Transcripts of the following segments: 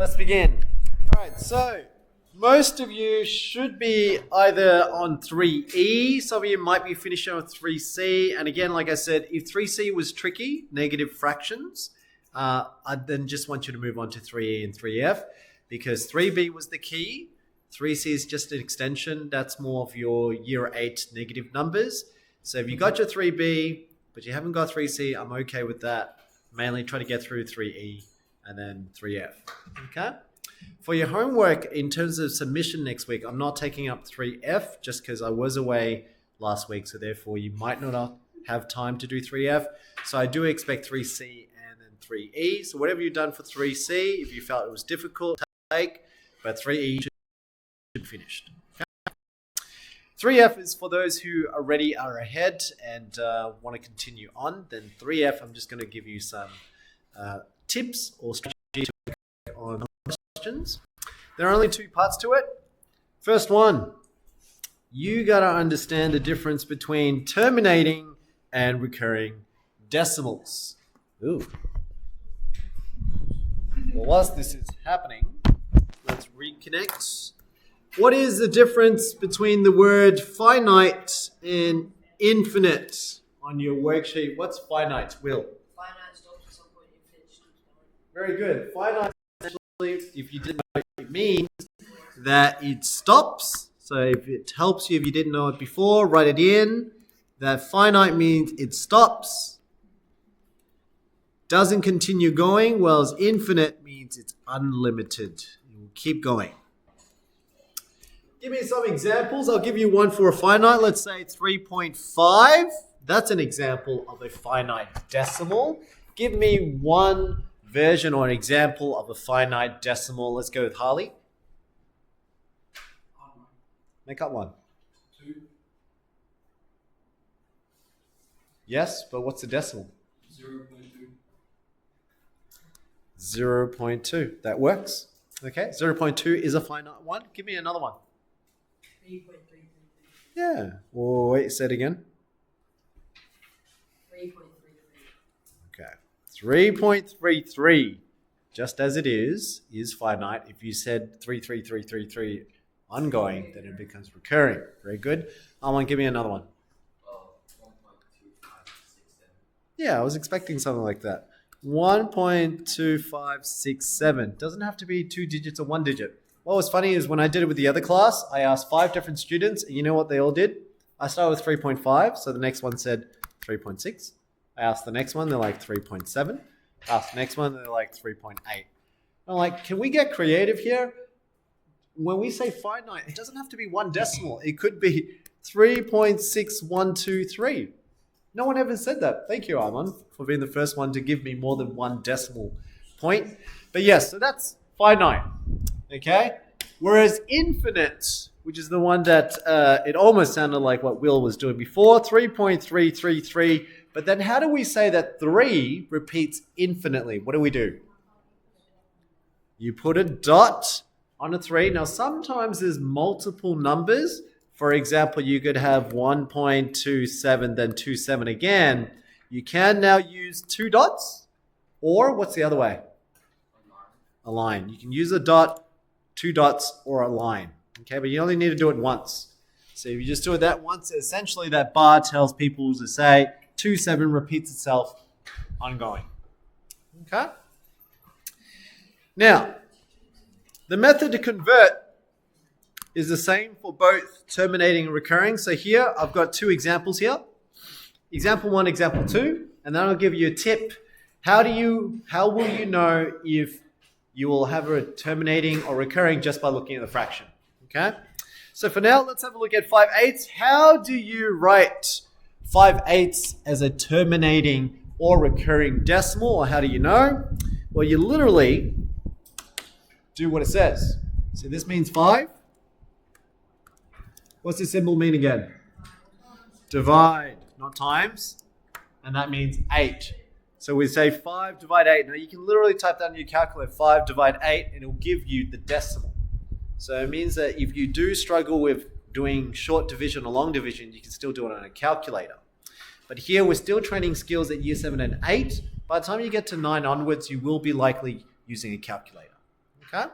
let's begin. All right, so most of you should be either on 3E, some of you might be finishing on 3C, and again, like I said, if 3C was tricky, negative fractions, I'd then just want you to move on to 3E and 3F, because 3B was the key, 3C is just an extension, that's more of your year 8 negative numbers. So if you got your 3B, but you haven't got 3C, I'm okay with that. Mainly try to get through 3E and then 3F, okay? For your homework, in terms of submission next week, I'm not taking up 3F just because I was away last week, so therefore you might not have time to do 3F. So I do expect 3C and then 3E. So whatever you've done for 3C, if you felt it was difficult, take, but 3E should be finished. Okay? 3F is for those who already are ahead and want to continue on. Then 3F, I'm just going to give you some tips or strategies on questions. There are only two parts to it. First one, you got to understand the difference between terminating and recurring decimals. Ooh. Well, whilst this is happening, let's reconnect. What is the difference between the word finite and infinite on your worksheet? What's finite, Will? Finite stops at some point, infinite keeps going. Very good. Finite, if you didn't know, it means that it stops. So if it helps you, if you didn't know it before, write it in. That finite means it stops, doesn't continue going, whereas infinite means it's unlimited. It will keep going. Give me some examples. I'll give you one for a finite. Let's say 3.5. That's an example of a finite decimal. Give me one version or an example of a finite decimal. Let's go with Harley. Make up one. 2. Yes, but what's the decimal? 0.2. 0.2. That works. Okay, 0.2 is a finite one. Give me another one. 3.333. Yeah. Oh, wait, say it again. 3.33. Okay. 3.33, just as it is finite. If you said 33333 ongoing, then it becomes recurring. Very good. Give me another one. 1.2567. Yeah, I was expecting something like that. 1.2567. Doesn't have to be 2 digits or 1 digit. What was funny is when I did it with the other class, I asked 5 different students, and you know what they all did? I started with 3.5, so the next one said 3.6. I asked the next one, they're like 3.7. I asked the next one, they're like 3.8. I'm like, can we get creative here? When we say finite, it doesn't have to be one decimal. It could be 3.6123. No one ever said that. Thank you, Armand, for being the first one to give me more than one decimal point. But yes, so that's finite. Okay? Whereas infinite, which is the one that it almost sounded like what Will was doing before, 3.333. But then how do we say that 3 repeats infinitely? What do? You put a dot on a 3. Now, sometimes there's multiple numbers. For example, you could have 1.27, then 27 again. You can now use 2 dots, or what's the other way? A line. You can use a dot, 2 dots, or a line. Okay, but you only need to do it once. So if you just do it that once, essentially that bar tells people to say 27 repeats itself ongoing. Okay? Now, the method to convert is the same for both terminating and recurring. So here, I've got 2 examples here. Example 1, example 2, and then I'll give you a tip. How will you know if you will have a terminating or recurring just by looking at the fraction? Okay? So for now, let's have a look at 5/8. How do you write 5/8 as a terminating or recurring decimal, or how do you know? Well, you literally do what it says. So this means 5. What's this symbol mean again? Divide, not times. And that means 8. So we say 5 divide 8. Now you can literally type that in your calculator, 5 divide 8, and it'll give you the decimal. So it means that if you do struggle with doing short division or long division, you can still do it on a calculator. But here we're still training skills at year 7 and 8. By the time you get to 9 onwards, you will be likely using a calculator. Okay?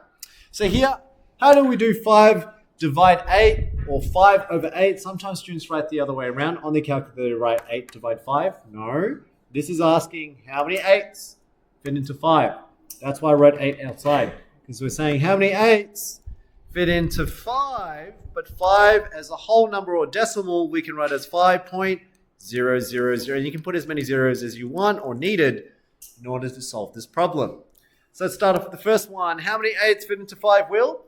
So here, how do we do 5 divide 8 or 5 over 8? Sometimes students write the other way around. On the calculator, write 8 divide 5. No. This is asking how many 8s fit into 5. That's why I wrote 8 outside. Because we're saying how many 8s fit into 5, but 5 as a whole number or decimal, we can write as 5.000. And you can put as many zeros as you want or needed in order to solve this problem. So let's start off with the first one. How many 8s fit into 5, Will?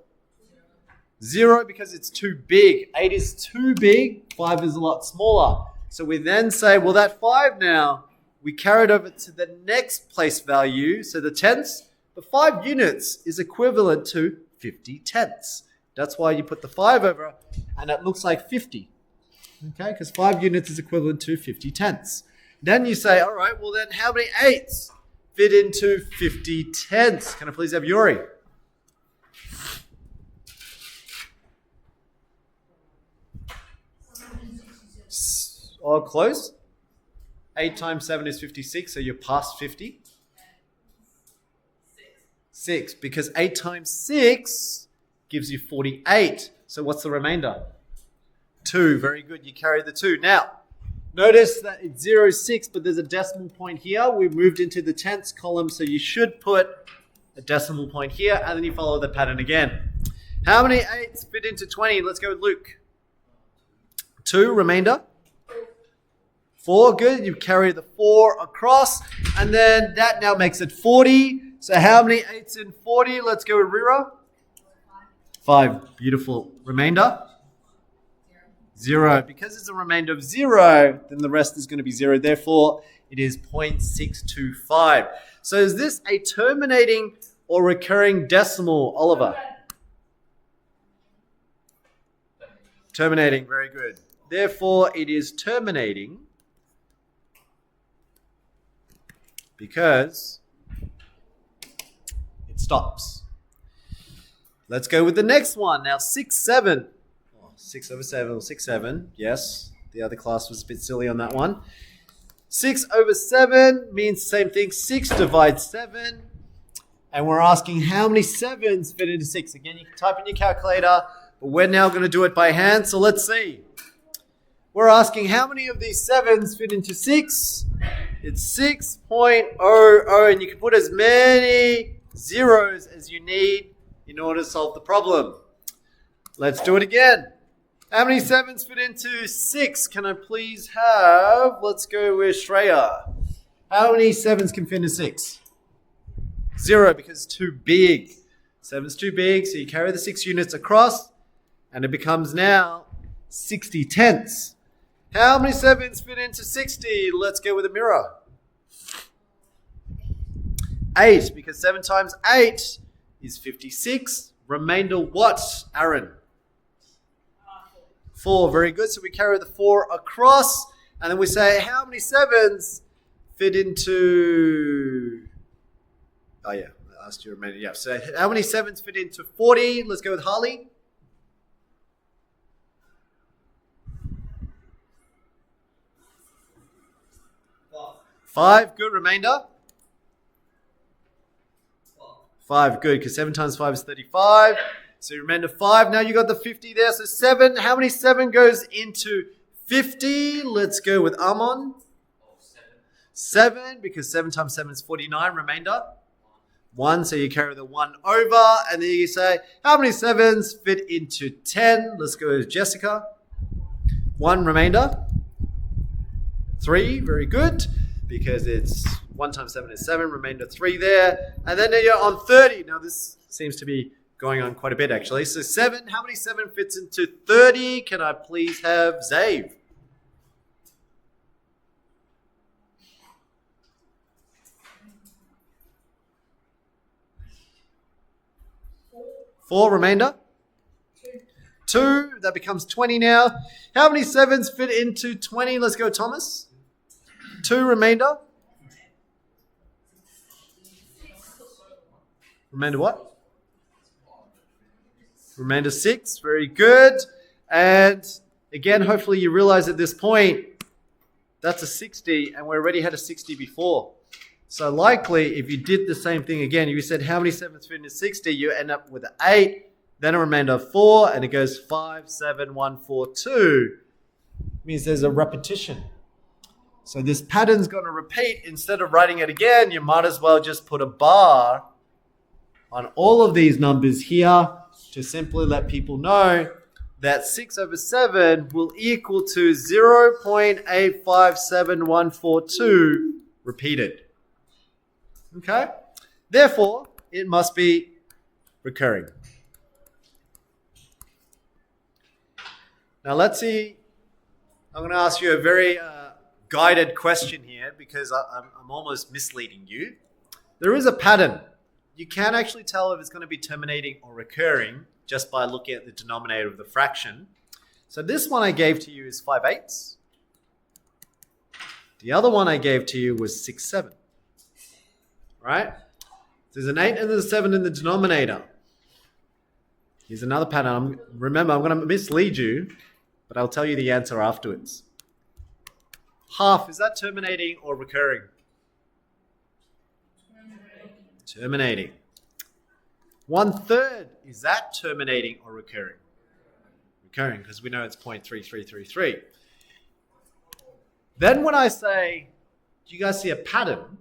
0, because it's too big. 8 is too big. 5 is a lot smaller. So we then say, well, that 5 now, we carry it over to the next place value, so the tenths. But 5 units is equivalent to 50 tenths. That's why you put the 5 over, and it looks like 50. Okay, because 5 units is equivalent to 50 tenths. Then you say, all right, well then how many 8s fit into 50 tenths? Can I please have Yuri? Oh, close. 8 times 7 is 56, so you're past 50. 6, because 8 times 6 gives you 48. So what's the remainder? 2. Very good. You carry the 2. Now, notice that it's 0.6, but there's a decimal point here. We moved into the tenths column, so you should put a decimal point here, and then you follow the pattern again. How many 8s fit into 20? Let's go with Luke. 2. Remainder? 4. Good. You carry the 4 across, and then that now makes it 40. So how many 8s in 40? Let's go with Rira. 5. Beautiful. Remainder? 0. Because it's a remainder of 0, then the rest is going to be 0. Therefore, it is 0.625. So is this a terminating or recurring decimal, Oliver? Terminating. Very good. Therefore, it is terminating because it stops. Let's go with the next one. Now, 6, 7. 6 over 7 or 6, 7. Yes, the other class was a bit silly on that one. 6 over 7 means the same thing. 6 divides 7. And we're asking how many 7s fit into 6. Again, you can type in your calculator, but we're now going to do it by hand. So let's see. We're asking how many of these 7s fit into 6. It's 6.00, and you can put as many zeros as you need in order to solve the problem. Let's do it again. How many 7s fit into 6? Can I please have, let's go with Shreya. How many 7s can fit into 6? 0, because it's too big. 7's too big, so you carry the 6 units across, and it becomes now 60 tenths. How many 7s fit into 60? Let's go with a mirror. 8, because 7 times 8 is 56. Remainder what, Aaron? 4, very good. So we carry the 4 across, and then we say, how many 7s fit into... Oh, yeah, I asked you remainder. Yeah, so how many 7s fit into 40? Let's go with Harley. 5, good. Remainder? 5, good, because 7 times 5 is 35. So remainder 5. Now you got the 50 there. So 7. How many 7 goes into 50? Let's go with Amon. 7, because 7 times 7 is 49. Remainder? 1. So you carry the 1 over. And then you say, how many 7s fit into 10? Let's go with Jessica. 1. Remainder? 3. Very good. Because it's 1 times 7 is 7. Remainder 3 there. And then you're on 30. Now this seems to be going on quite a bit actually. So 7, how many 7 fits into 30? Can I please have Zave? 4, remainder? 2, that becomes 20 now. How many 7s fit into 20? Let's go, Thomas. 2, remainder? Remainder what? Remainder 6, very good. And again, hopefully you realize at this point, that's a 60, and we already had a 60 before. So likely, if you did the same thing again, you said how many 7s fit into 60, you end up with an 8, then a remainder of 4, and it goes 5, 7, 1, 4, 2. Means there's a repetition. So this pattern's going to repeat. Instead of writing it again, you might as well just put a bar on all of these numbers here to simply let people know that 6/7 will equal to 0.857142 repeated. Okay? Therefore, it must be recurring. Now let's see. I'm going to ask you a very guided question here because I'm almost misleading you. There is a pattern. You can actually tell if it's going to be terminating or recurring just by looking at the denominator of the fraction. So this one I gave to you is 5/8. The other one I gave to you was 6/7. Right? There's an 8 and there's a 7 in the denominator. Here's another pattern. Remember, I'm going to mislead you, but I'll tell you the answer afterwards. Half, is that terminating or recurring? Terminating. 1/3, is that terminating or recurring? Recurring, because we know it's 0.3333. Then when I say, do you guys see a pattern?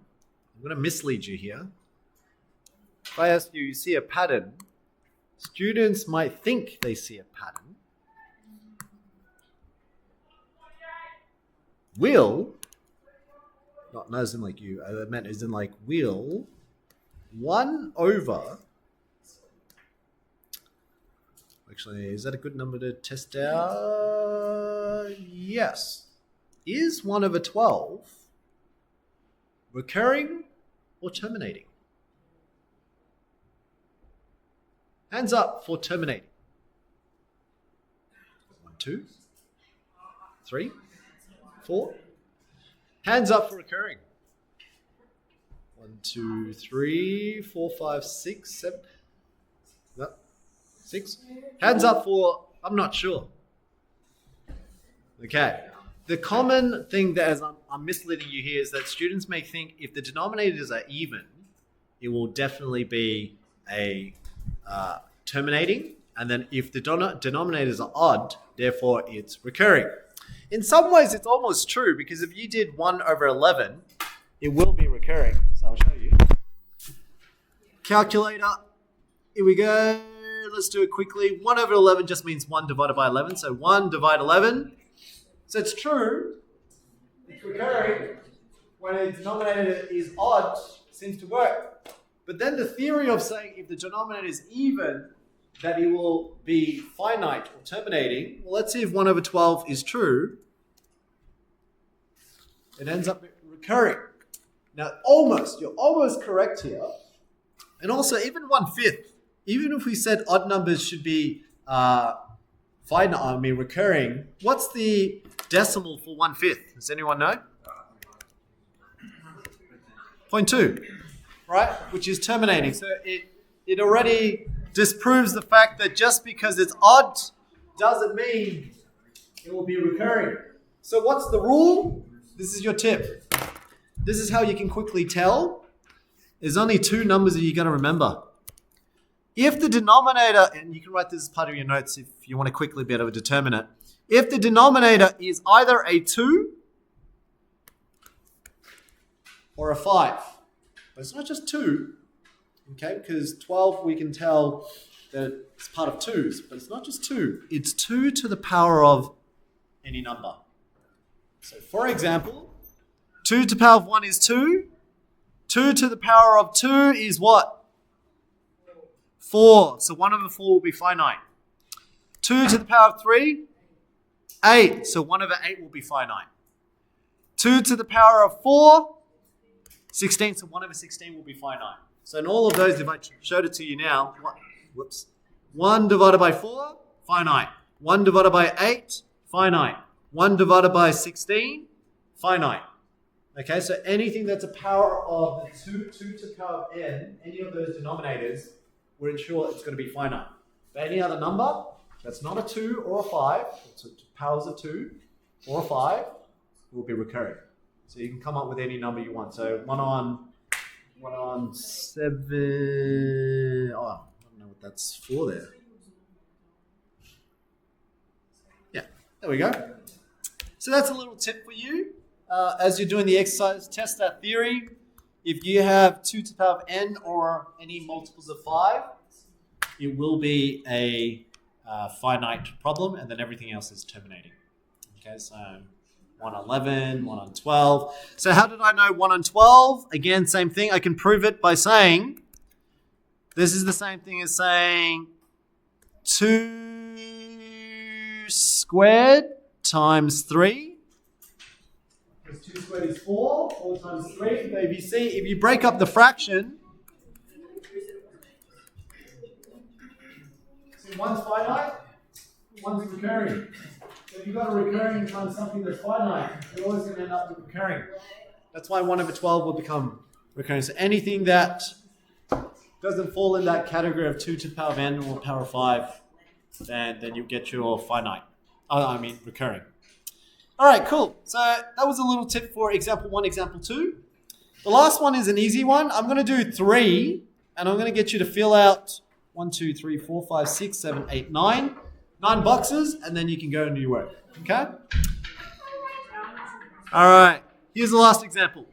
I'm going to mislead you here. If I ask you, you see a pattern, students might think they see a pattern. Will, not as in like you, I meant as in like will, 1 over, actually, is that a good number to test out? Yes. Is 1/12 recurring or terminating? Hands up for terminating. 1, 2, 3, 4. Hands up for recurring. 1, 2, 3, 4, 5, 6, 7. No, 6. Hands up for I'm not sure. Okay. The common thing that as I'm misleading you here is that students may think if the denominators are even, it will definitely be a terminating, and then if the denominators are odd, therefore it's recurring. In some ways, it's almost true because if you did 1/11, it will be recurring. So I'll show you. Calculator. Here we go. Let's do it quickly. 1/11 just means 1 divided by 11. So 1 divide 11. So it's true. It's recurring. When the denominator is odd, it seems to work. But then the theory of saying if the denominator is even, that it will be finite or terminating. Well, let's see if 1/12 is true. It ends up recurring. Now, you're almost correct here. And also, even 1/5, even if we said odd numbers should be recurring, what's the decimal for 1/5? Does anyone know? 0.2, right? Which is terminating. So it already disproves the fact that just because it's odd doesn't mean it will be recurring. So what's the rule? This is your tip. This is how you can quickly tell. There's only 2 numbers that you're going to remember. If the denominator, and you can write this as part of your notes if you want to quickly be able to determine it. If the denominator is either a 2 or a 5. But it's not just 2, okay? Because 12 we can tell that it's part of 2s, but it's not just 2. It's 2 to the power of any number. So for example, 2 to the power of 1 is 2. 2 to the power of 2 is what? 4. So 1/4 will be finite. 2 to the power of 3, 8. So 1/8 will be finite. 2 to the power of 4, 16. So 1/16 will be finite. So in all of those, if I showed it to you now, 1 divided by 4, finite. 1 divided by 8, finite. 1 divided by 16, finite. Okay, so anything that's a power of the 2 to the power of n, any of those denominators, we're ensure it's going to be finite. But any other number that's not a 2 or a 5, it's powers of 2 or a 5, will be recurring. So you can come up with any number you want. So 1 on 1 on 7. Oh, I don't know what that's for there. Yeah, there we go. So that's a little tip for you. As you're doing the exercise, test that theory. If you have 2 to the power of n or any multiples of 5, it will be a finite problem, and then everything else is terminating. Okay, so 1 on 11, 1 on 12. So how did I know 1 on 12? Again, same thing. I can prove it by saying this is the same thing as saying 2 squared times 3. Because 2 squared is 4. 4 times 3. So if you break up the fraction, so one's finite, one's recurring. So if you've got a recurring times something that's finite, you're always going to end up with recurring. That's why 1 over 12 will become recurring. So anything that doesn't fall in that category of 2 to the power of n or power of 5, then you get your finite. Recurring. All right, cool. So that was a little tip for example 1, example 2. The last one is an easy one. I'm going to do 3, and I'm going to get you to fill out 1, 2, 3, 4, 5, 6, 7, 8, 9. 9 boxes, and then you can go and do your work. Okay? All right. Here's the last example.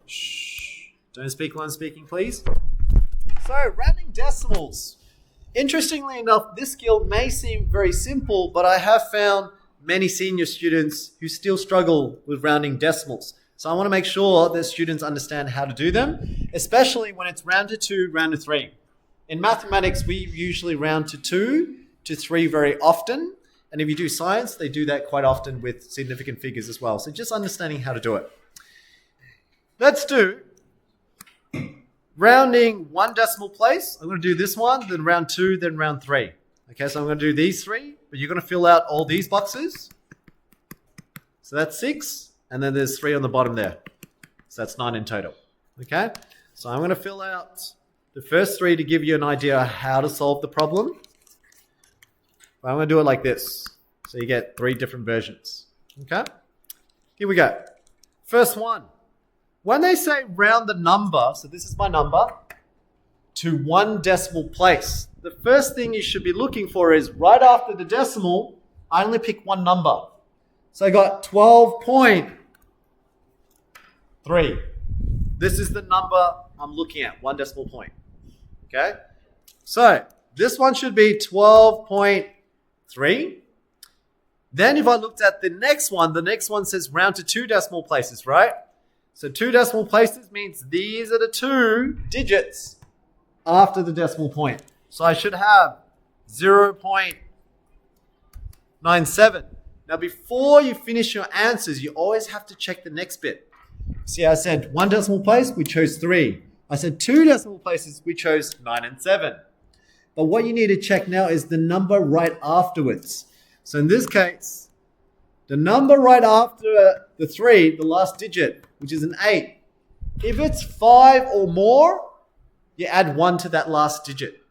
Shh. Don't speak while I'm speaking, please. So, rounding decimals. Interestingly enough, this skill may seem very simple, but I have found many senior students who still struggle with rounding decimals. So I want to make sure that students understand how to do them, especially when it's round to 2, round to 3. In mathematics, we usually round to 2 to 3 very often. And if you do science, they do that quite often with significant figures as well. So just understanding how to do it. Let's do rounding 1 decimal place. I'm going to do this one, then round 2, then round 3. Okay, so I'm going to do these 3, but you're going to fill out all these boxes. So that's 6, and then there's 3 on the bottom there. So that's 9 in total. Okay, so I'm going to fill out the first 3 to give you an idea how to solve the problem. But I'm going to do it like this. So you get 3 different versions. Okay? Here we go. First one. When they say round the number, so this is my number, to 1 decimal place, the first thing you should be looking for is right after the decimal, I only pick 1 number. So I got 12.3. This is the number I'm looking at, 1 decimal point. Okay? So this one should be 12.3. Then if I looked at the next one says round to 2 decimal places, right? So 2 decimal places means these are the 2 digits after the decimal point. So I should have 0.97. Now before you finish your answers, you always have to check the next bit. See, I said 1 decimal place, we chose 3. I said 2 decimal places, we chose 9 and 7. But what you need to check now is the number right afterwards. So in this case, the number right after the 3, the last digit, which is an 8, if it's 5 or more, you add 1 to that last digit.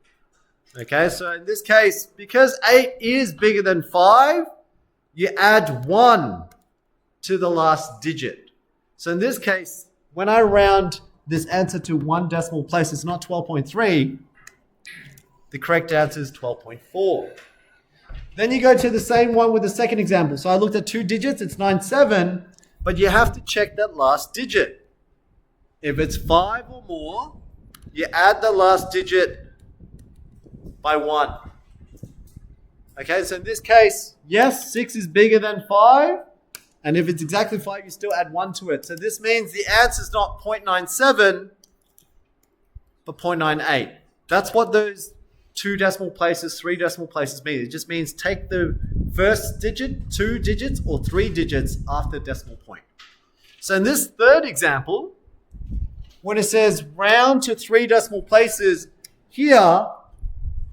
Okay, so in this case, because 8 is bigger than 5, you add 1 to the last digit. So in this case, when I round this answer to 1 decimal place, it's not 12.3. The correct answer is 12.4. Then you go to the same one with the second example. So I looked at 2 digits, it's 97, but you have to check that last digit. If it's 5 or more, you add the last digit by 1. Okay, so in this case, yes, 6 is bigger than 5. And if it's exactly 5, you still add 1 to it. So this means the answer is not 0.97, but 0.98. That's what those 2 decimal places, 3 decimal places mean. It just means take the first digit, 2 digits, or 3 digits after the decimal point. So in this third example, when it says round to 3 decimal places, here,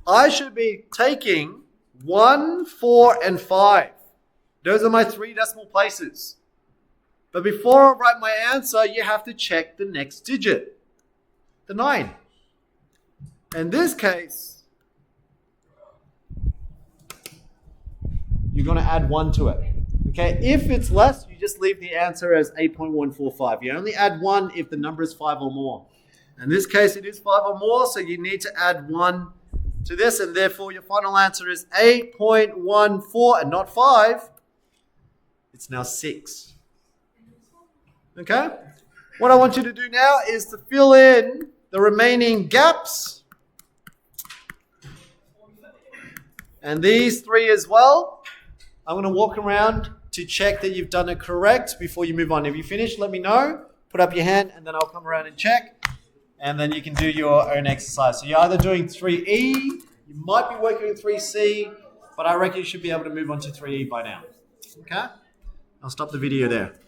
I should be taking 1, 4, and 5. Those are my 3 decimal places. But before I write my answer, you have to check the next digit, the 9. In this case, you're going to add 1 to it. Okay, if it's less, you just leave the answer as 8.145. You only add 1 if the number is 5 or more. In this case, it is 5 or more, so you need to add 1 to this, and therefore your final answer is 8.14 and not 5. It's now 6. Okay? What I want you to do now is to fill in the remaining gaps. And these 3 as well. I'm going to walk around to check that you've done it correct before you move on. If you finish, let me know. Put up your hand and then I'll come around and check. And then you can do your own exercise. So you're either doing 3E, you might be working with 3C, but I reckon you should be able to move on to 3E by now. Okay? I'll stop the video there.